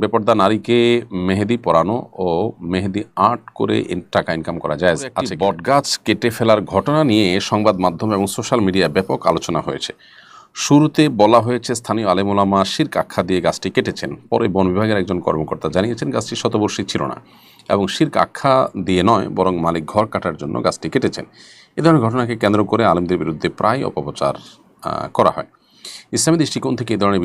বেপর্দা নারীকে মেহেদি পরানো ও মেহেদি আর্ট করে টাকা ইনকাম করা যায় আছে। বটগাছ কেটে ফেলার ঘটনা নিয়ে সংবাদ মাধ্যম এবং সোশ্যাল মিডিয়ায় ব্যাপক আলোচনা হয়েছে। শুরুতে বলা হয়েছে স্থানীয় আলেম ওলামা শিরক আখ্যা দিয়ে গাছটি কেটেছেন। পরে বন বিভাগের একজন কর্মকর্তা জানিয়েছেন গাছটি শতবর্ষী ছিল না এবং শিরক আখ্যা দিয়ে নয়, বরং মালিক ঘর কাটার জন্য গাছটি কেটেছেন। এ ধরনের ঘটনাকে কেন্দ্র করে আলেমদের বিরুদ্ধে প্রায় অপপ্রচার করা হয়। ইসলামী দৃষ্টিকোণ থেকে এই ধরনের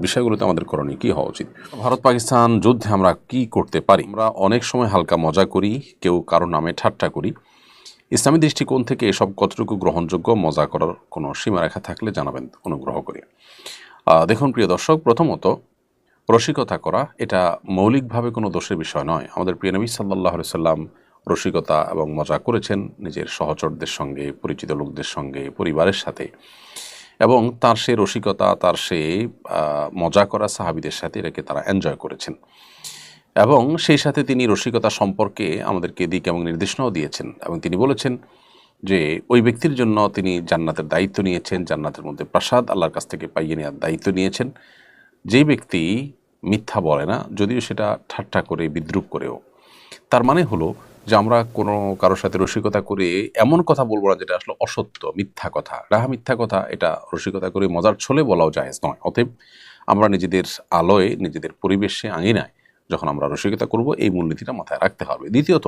বিষয়গুলোতে আমাদের করণীয় কী হওয়া উচিত? ভারত পাকিস্তান যুদ্ধে আমরা কি করতে পারি? আমরা অনেক সময় হালকা মজা করি, কেউ কারো নামে ঠাট্টা করি। ইসলামী দৃষ্টিকোণ থেকে এসব কতটুকু গ্রহণযোগ্য, মজা করার কোনো সীমারেখা থাকলে জানাবেন অনুগ্রহ করে। দেখুন প্রিয় দর্শক, প্রথমত রসিকতা করা এটা মৌলিকভাবে কোনো দোষের বিষয় নয়। আমাদের প্রিয় নবী সাল্লাল্লাহু আলাইহি সাল্লাম রসিকতা এবং মজা করেছেন নিজের সহচরদের সঙ্গে, পরিচিত লোকদের সঙ্গে, পরিবারের সাথে, এবং তার সেই রসিকতা, তার সেই মজা করা সাহাবীদের সাথে এটাকে তারা এনজয় করেছেন এবং সেই সাথে তিনি রসিকতা সম্পর্কে আমাদেরকে দিক এবং নির্দেশনাও দিয়েছেন এবং তিনি বলেছেন যে ওই ব্যক্তির জন্য তিনি জান্নাতের দায়িত্ব নিয়েছেন, জান্নাতের মধ্যে প্রাসাদ আল্লাহর কাছ থেকে পাইয়ে নেওয়ার দায়িত্ব নিয়েছেন। যে ব্যক্তি মিথ্যা বলে না, যদিও সেটা ঠাট্টা করে, বিদ্রূপ করেও। তার মানে হলো যে আমরা কোনো কারোর সাথে রসিকতা করে এমন কথা বলবো না যেটা আসলে অসত্য, মিথ্যা কথা, ডাহা মিথ্যা কথা, এটা রসিকতা করে মজার ছলে বলাও জায়েজ নয়। অতএব আমরা নিজেদের আলোয়, নিজেদের পরিবেশে, আঙিনায় যখন আমরা রসিকতা করব, এই মূলনীতিটা মাথায় রাখতে হবে। দ্বিতীয়ত,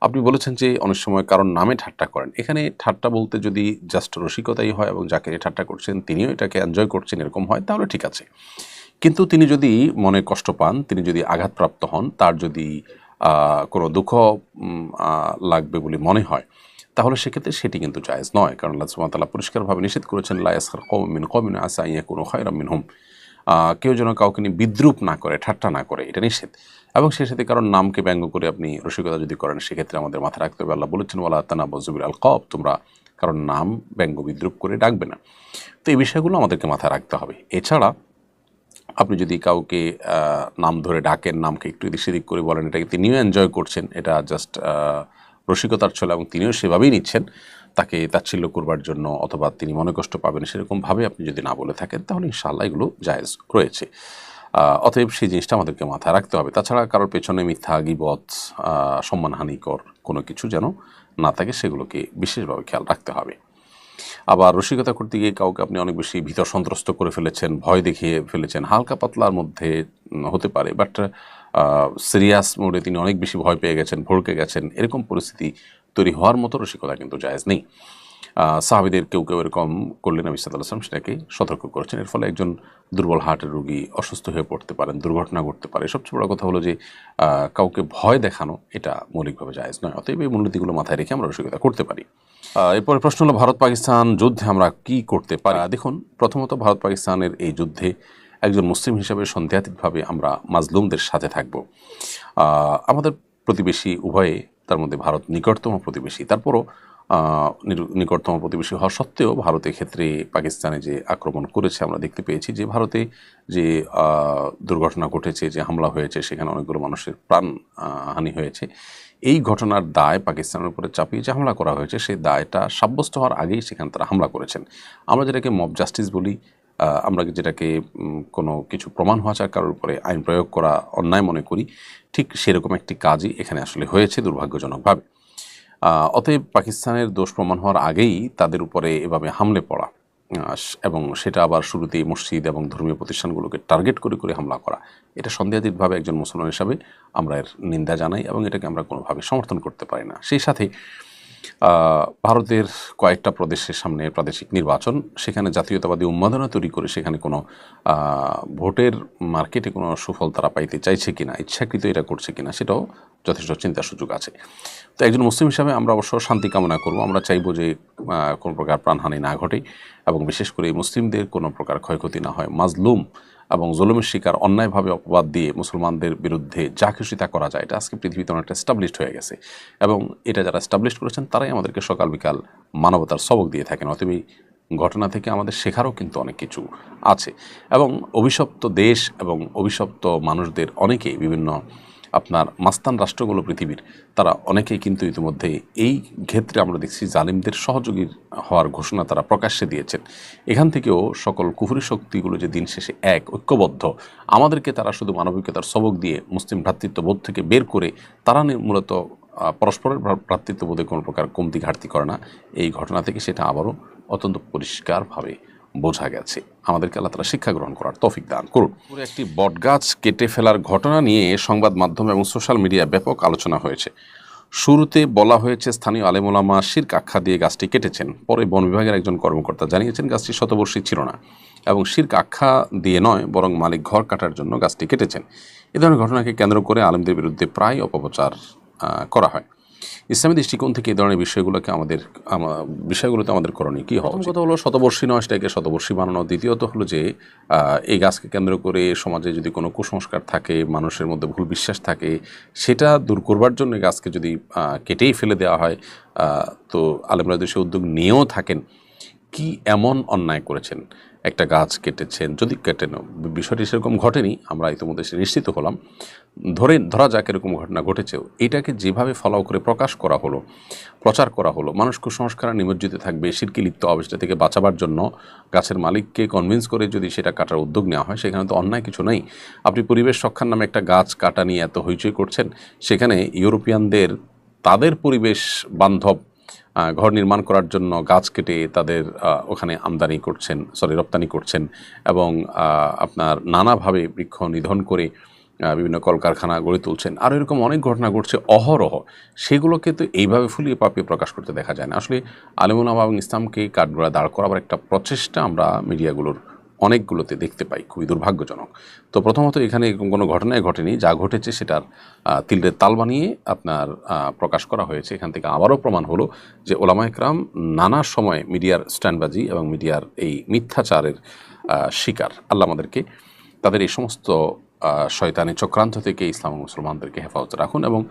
আপনি বলেছেন যে অনেক সময় কারোর নামে ঠাট্টা করেন। এখানে ঠাট্টা বলতে যদি জাস্ট রসিকতাই হয় এবং যাকে ঠাট্টা করছেন তিনিও এটাকে এনজয় করছেন, এরকম হয়, তাহলে ঠিক আছে। কিন্তু তিনি যদি মনে কষ্ট পান, তিনি যদি আঘাতপ্রাপ্ত হন, তার যদি কোনো দুঃখ লাগবে বলে মনে হয়, তাহলে সেক্ষেত্রে সেটি কিন্তু জায়েজ নয়। কারণ আল্লাহ সুবহানাহু ওয়া তাআলা পরিষ্কারভাবে নিষেধ করেছেন, লা ইয়াসখার কওমুম মিন কওমিন আসা আন ইয়াকুনু খায়রাম মিনহুম। কেউ যেন কাউকে নিয়ে বিদ্রূপ না করে, ঠাট্টা না করে, এটা নিষেধ। এবং সেই সাথে কারণ নামকে ব্যঙ্গ করে আপনি রসিকতা যদি করেন, সেক্ষেত্রে আমাদের মাথায় রাখতে হবে, আল্লাহ বলেছেন ওয়ালা তানাবাযু বিল আলকাব, তোমরা কারণ নাম ব্যঙ্গ বিদ্রূপ করে ডাকবে না। তো এই বিষয়গুলো আমাদেরকে মাথায় রাখতে হবে। এছাড়া আপনি যদি কাউকে নাম ধরে ডাকেন, নামকে একটু এদিক সেদিক করে বলেন, এটাকে তিনিও এনজয় করছেন, এটা জাস্ট রসিকতার ছলে এবং তিনিও সেভাবেই নিচ্ছেন, তাকে তাচ্ছিল্য করবার জন্য অথবা তিনি মনে কষ্ট পাবেন সেরকমভাবে আপনি যদি না বলে থাকেন, তাহলে ইনশাআল্লাহ এগুলো জায়েজ রয়েছে। অতএব সেই জিনিসটা আমাদেরকে মাথায় রাখতে হবে। তাছাড়া কারোর পেছনে মিথ্যা, গীবত, সম্মানহানিকর কোনো কিছু যেন না থাকে, সেগুলোকে বিশেষভাবে খেয়াল রাখতে হবে। আবার রসিকতা করতে গিয়ে কাউকে আপনি অনেক বেশি ভীত সন্ত্রস্ত করে ফেলেছেন, ভয় দেখিয়ে ফেলেছেন, হালকা পাতলার মধ্যে হতে পারে, বাট সিরিয়াস মোডে তিনি অনেক বেশি ভয় পেয়ে গেছেন, ভড়কে গেছেন, এরকম পরিস্থিতি তৈরি হওয়ার মতো রসিকতা কিন্তু জায়েজ নেই। সাহাবীদের কেউ কেউ এরকম করলে নবী সাল্লাল্লাহু আলাইহি ওয়াসাল্লাম সেটাকে সতর্ক করেছেন। এর ফলে একজন দুর্বল হার্টের রোগী অসুস্থ হয়ে পড়তে পারেন, দুর্ঘটনা ঘটতে পারে। সবচেয়ে বড় কথা হলো যে কাউকে ভয় দেখানো এটা মৌলিকভাবে জায়েজ নয়। অতএব এই মূলনীতিগুলো মাথায় রেখে আমরা রসিকতা করতে পারি। এরপরে প্রশ্ন হলো ভারত পাকিস্তান যুদ্ধে আমরা কি করতে পারি? দেখুন, প্রথমত ভারত পাকিস্তানের এই যুদ্ধে একজন মুসলিম হিসেবে সন্দেহাতীতভাবে আমরা মাজলুমদের সাথে থাকব। আমাদের প্রতিবেশী উভয়ে, তার মধ্যে ভারত নিকটতম প্রতিবেশী, তারপরও নিকটতম প্রতিবেশী হওয়া সত্ত্বেও ভারতের ক্ষেত্রে পাকিস্তানে যে আক্রমণ করেছে আমরা দেখতে পেয়েছি, যে ভারতে যে দুর্ঘটনা ঘটেছে, যে হামলা হয়েছে, সেখানে অনেকগুলো মানুষের প্রাণ হানি হয়েছে। এই ঘটনার দায় পাকিস্তানের উপরে চাপিয়ে যে হামলা করা হয়েছে, সেই দায়টা সাব্যস্ত হওয়ার আগেই সেখানে তারা হামলা করেছেন। আমরা যেটাকে মব জাস্টিস বলি, আমরা যেটাকে কোনো কিছু প্রমাণ হওয়া ছাড়া কারোর উপরে আইন প্রয়োগ করা অন্যায় মনে করি, ঠিক সেরকম একটি কাজই এখানে আসলে হয়েছে দুর্ভাগ্যজনকভাবে। অতএব পাকিস্তানের দোষ প্রমাণ হওয়ার আগেই তাদের উপরে এভাবে হামলে পড়া এবং সেটা আবার শুরুতেই মসজিদ এবং ধর্মীয় প্রতিষ্ঠানগুলোকে টার্গেট করে করে হামলা করা, এটা সন্দেহাতীতভাবে একজন মুসলমান হিসাবে আমরা এর নিন্দা জানাই এবং এটাকে আমরা কোনোভাবে সমর্থন করতে পারি না। সেই সাথে ভারতের কয়েকটা প্রদেশের সামনে প্রাদেশিক নির্বাচন, সেখানে জাতীয়তাবাদী উন্মাদনা তৈরি করে সেখানে কোনো ভোটের মার্কেটে কোনো সুফল তারা পাইতে চাইছে কিনা, ইচ্ছাকৃত এটা করছে কিনা, সেটাও যথেষ্ট চিন্তার সুযোগ আছে। তো একজন মুসলিম হিসাবে আমরা অবশ্য শান্তি কামনা করব। আমরা চাইব যে কোনো প্রকার প্রাণহানি না ঘটে এবং বিশেষ করে মুসলিমদের কোনো প্রকার ক্ষয়ক্ষতি না হয়। মাজলুম এবং জুলুমের শিকার অন্যায়ভাবে অপবাদ দিয়ে মুসলমানদের বিরুদ্ধে যা খুশি তা করা যায়, এটা আজকে পৃথিবীতে অনেকটা এস্টাবলিশড হয়ে গেছে এবং এটা যারা এস্টাবলিশ করেছেন তারাই আমাদেরকে সকাল বিকাল মানবতার সবক দিয়ে থাকেন। অতএব এই ঘটনা থেকে আমাদের শেখারও কিন্তু অনেক কিছু আছে এবং অভিশপ্ত দেশ এবং অভিশপ্ত মানুষদের অনেকেই বিভিন্ন আপনার মাস্তান রাষ্ট্রগুলো পৃথিবীর তারা অনেকেই কিন্তু ইতিমধ্যে এই ক্ষেত্রে আমরা দেখছি জালিমদের সহযোগী হওয়ার ঘোষণা তারা প্রকাশ্যে দিয়েছেন। এখান থেকেও সকল কুফরি শক্তিগুলো যে দিন শেষে এক ঐক্যবদ্ধ, আমাদেরকে তারা শুধু মানবিকতার সবক দিয়ে মুসলিম ভ্রাতৃত্ববোধ থেকে বের করে তারা মূলত পরস্পরের ভ্রাতৃত্ববোধে কোনো প্রকার কমতি ঘাটতি করে না। এই ঘটনা থেকে সেটা আবারও অত্যন্ত পরিষ্কারভাবে বোঝা গেছে। আমাদেরকে আল্লাহ তাআলা শিক্ষা গ্রহণ করার তৌফিক দান করুন। একটি বটগাছ কেটে ফেলার ঘটনা নিয়ে সংবাদ মাধ্যম এবং সোশ্যাল মিডিয়ায় ব্যাপক আলোচনা হয়েছে। শুরুতে বলা হয়েছে স্থানীয় আলেম ওলামা শিরক আখ্যা দিয়ে গাছটি কেটেছেন। পরে বন বিভাগের একজন কর্মকর্তা জানিয়েছেন গাছটি শতবর্ষী ছিল না এবং শিরক আখ্যা দিয়ে নয় বরং মালিক ঘর কাটার জন্য গাছটি কেটেছেন। এ ধরনের ঘটনাকে কেন্দ্র করে আলেমদের বিরুদ্ধে প্রায় অপপ্রচার করা হয়। ইসলামী দৃষ্টিকোণ থেকে এই ধরনের বিষয়গুলোতে আমাদের করণীয় কী হওয়া উচিত? কথা হলো শতবর্ষী নয় সেটাকে শতবর্ষী বানানো। দ্বিতীয়ত হলো যে এই গাছকে কেন্দ্র করে সমাজে যদি কোনো কুসংস্কার থাকে, মানুষের মধ্যে ভুল বিশ্বাস থাকে, সেটা দূর করবার জন্য গাছকে যদি কেটেই ফেলে দেওয়া হয়, তো আলেমরা যদি সে উদ্যোগ নিয়েও থাকেন, কি এমন অন্যায় করেছেন? একটা গাছ কেটেছেন, যদি কেটেন, বিষয়টি সেরকম ঘটেনি, আমরা ইতিমধ্যে সে নিশ্চিত হলাম, ধরা যাক এরকম ঘটনা ঘটেছেও, এটাকে যেভাবে ফলো করে প্রকাশ করা হলো, প্রচার করা হলো, মানুষ কুসংস্কারে নিমজ্জিত থাকবে, শিরকে লিপ্ত হবে, সেটা থেকে বাঁচাবার জন্য গাছের মালিককে কনভিন্স করে যদি সেটা কাটার উদ্যোগ নেওয়া হয়, সেখানে তো অন্যায় কিছু নেই। আপনি পরিবেশ রক্ষার নামে একটা গাছ কাটা নিয়ে এত হইচই করছেন, সেখানে ইউরোপিয়ানদের তাদের পরিবেশ বান্ধব ঘর নির্মাণ করার জন্য গাছ কেটে তাদের ওখানে রপ্তানি করছেন এবং আপনার নানাভাবে বৃক্ষ নিধন করে বিভিন্ন কলকারখানা গড়ে তুলছেন। আর এরকম অনেক ঘটনা ঘটছে অহরহ। সেগুলোকে তো এইভাবে ফুলিয়ে পাপিয়ে প্রকাশ করতে দেখা যায় না। আসলে আলেম ওলামা এবং ইসলামকে কাঠগড়া দাঁড় করাবার একটা প্রচেষ্টা আমরা মিডিয়াগুলোর অনেকগুলোতে দেখতে পাই, খুবই দুর্ভাগ্যজনক। তো প্রথমত এখানে এরকম কোনো ঘটনাই ঘটেনি, যা ঘটেছে সেটার তিলের তাল বানিয়ে আপনার প্রকাশ করা হয়েছে। এখান থেকে আবারও প্রমাণ হলো যে ওলামা ইকরাম নানা সময় মিডিয়ার স্ট্যান্ডবাজি এবং মিডিয়ার এই মিথ্যাচারের শিকার। আল্লাহ আমাদেরকে তাদের এই সমস্ত শয়তানি চক্রান্ত থেকে ইসলাম ও মুসলমানদেরকে হেফাজত রাখুন এবং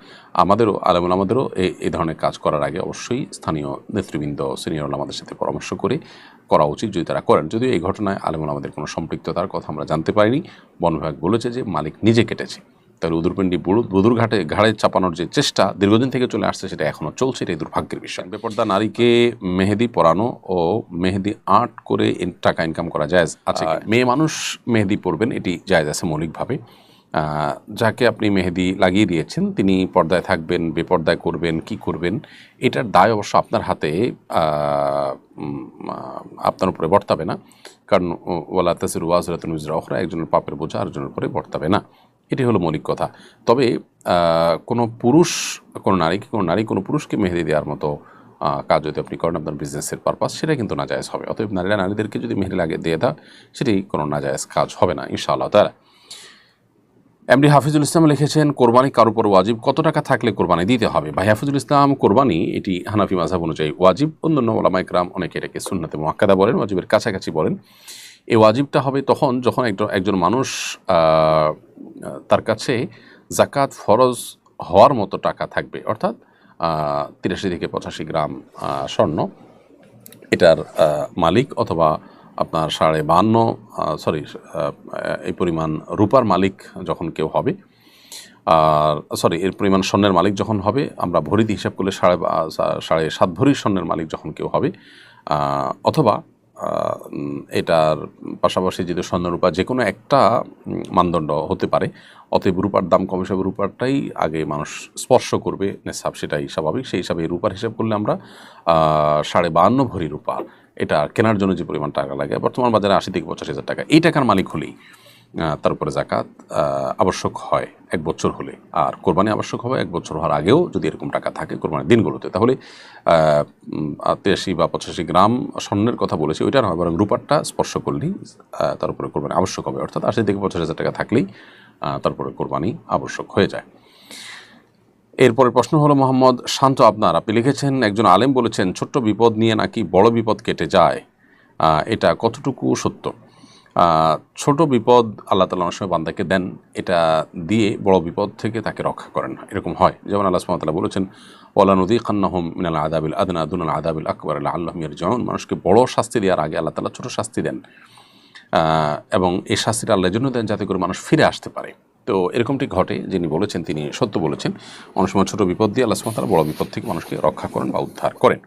আমাদেরও এই ধরনের কাজ করার আগে অবশ্যই স্থানীয় নেতৃবৃন্দ সিনিয়র আমাদের সাথে পরামর্শ করে করা উচিত, যদি তারা করেন। যদিও এই ঘটনায় আমাদের কোনো সম্পৃক্ততার কথা আমরা জানতে পারিনি। বন বিভাগ বলেছে যে মালিক নিজে কেটেছে। তাহলে উদুরপিণ্ডি বুদুর ঘাড়ে চাপানোর যে চেষ্টা দীর্ঘদিন থেকে চলে আসছে, সেটা এখনও চলছে। এটাই দুর্ভাগ্যের বিষয়। বেপর্দা নারীকে মেহেদি পরানো ও মেহেদি আর্ট করে টাকা ইনকাম করা জায়েজ আছে? মেয়ে মানুষ মেহেদি পরবেন, এটি জায়েজ আছে মৌলিকভাবে। যাকে আপনি মেহেদি লাগিয়ে দিয়েছেন তিনি পর্দায় থাকবেন, বেপর্দায় করবেন, কি করবেন, এটার দায় অবশ্য আপনার হাতে, আপনার উপরে বর্তাবে না। কারণ ওয়ালা তাসিরু ওয়াজরাতুন উজরা উখরা, একজনের পাপের বোঝা আরেকজনের উপরে বর্তাবে না। এটি হলো মৌলিক কথা। তবে কোনো নারী কোনো পুরুষকে মেহেদি দেওয়ার মতো কাজ যদি আপনি করেন আপনার বিজনেসের পারপাস, সেটা কিন্তু নাজায়েজ হবে। অতএব নারীদেরকে যদি মেহেদি লাগিয়ে দিয়ে দেয়, সেটি কোনো নাজায়েজ কাজ হবে না ইনশাআল্লাহ তাআলা। এমডি হাফিজুল ইসলাম লিখেছেন, কোরবানি কার উপর ওয়াজিব, কত টাকা থাকলে কোরবানি দিতে হবে? ভাই হাফিজুল ইসলাম, কোরবানি এটি হানাফি মাযহাব অনুযায়ী ওয়াজিব। অন্যান্য উলামা ইকরাম অনেকে এটাকে সুন্নাতে মুআক্কাদা বলেন, ওয়াজিবের কাছাকাছি বলেন। এই ওয়াজিবটা হবে তখন যখন একজন মানুষ তার কাছে যাকাত ফরজ হওয়ার মতো টাকা থাকবে, অর্থাৎ 83 থেকে 85 গ্রাম স্বর্ণ এটার মালিক, অথবা আপনার 52 এই পরিমাণ রূপার মালিক যখন কেউ হবে, এর পরিমাণ স্বর্ণের মালিক যখন হবে, আমরা ভরি দিয়ে হিসাব করলে 7.5 ভরি স্বর্ণের মালিক যখন কেউ হবে, অথবা এটার পাশাপাশি যদি স্বর্ণ রূপা যে কোনো একটা মানদণ্ড হতে পারে। অতএব রূপার দাম কম হিসাবে রূপারটাই আগে মানুষ স্পর্শ করবে, নেশাব, সেটাই স্বাভাবিক। সেই হিসাবে রূপার হিসাব করলে আমরা 52.5 ভরি রূপা, এটা কেনার জন্য যে পরিমাণ টাকা লাগে বর্তমান বাজারে 80 থেকে 85 হাজার টাকা, এই টাকার মালিক হলেই তার উপরে জাকাত আবশ্যক হয় 1 বছর হলে। আর কোরবানি আবশ্যক হবে 1 বছর হওয়ার আগেও যদি এরকম টাকা থাকে কোরবানির দিনগুলোতে। তাহলে 83 বা 85 গ্রাম স্বর্ণের কথা বলেছি, ওইটা নয়, বরং রূপারটা স্পর্শ করলেই তার উপরে কোরবানি আবশ্যক হবে। অর্থাৎ 80 থেকে 85 হাজার টাকা থাকলেই তারপরে কোরবানি আবশ্যক হয়ে যায়। এরপরের প্রশ্ন হলো মোহাম্মদ শান্ত আপনি লিখেছেন, একজন আলেম বলেছেন ছোট্ট বিপদ নিয়ে নাকি বড় বিপদ কেটে যায়, এটা কতটুকু সত্য? ছোট বিপদ আল্লাহ তাআলা অনেক সময় বান্দাকে দেন, এটা দিয়ে বড় বিপদ থেকে তাকে রক্ষা করেন না, এরকম হয়। যেমন আল্লাহ সুবহানাহু ওয়া তাআলা বলেছেন, ওয়ালা নুযীকান্নাহুম মিনাল আযাবিল আদনা দুনাল আযাবিল আকবার লাআল্লাহুম ইয়ারজিউন। মানুষকে বড় শাস্তি দেওয়ার আগে আল্লাহ তাআলা ছোট শাস্তি দেন, এবং এই শাস্তিটা আল্লাহর জন্য দেন যাতে করে মানুষ ফিরে আসতে পারে। তো এরকমটি ঘটে, যিনি বলেছেন তিনি সত্য বলেছেন। অনেক সময় ছোট বিপদ দিয়ে আল্লাহ সুবহানাহু ওয়া তাআলা বড় বিপদ থেকে মানুষকে রক্ষা করেন বা উদ্ধার করেন।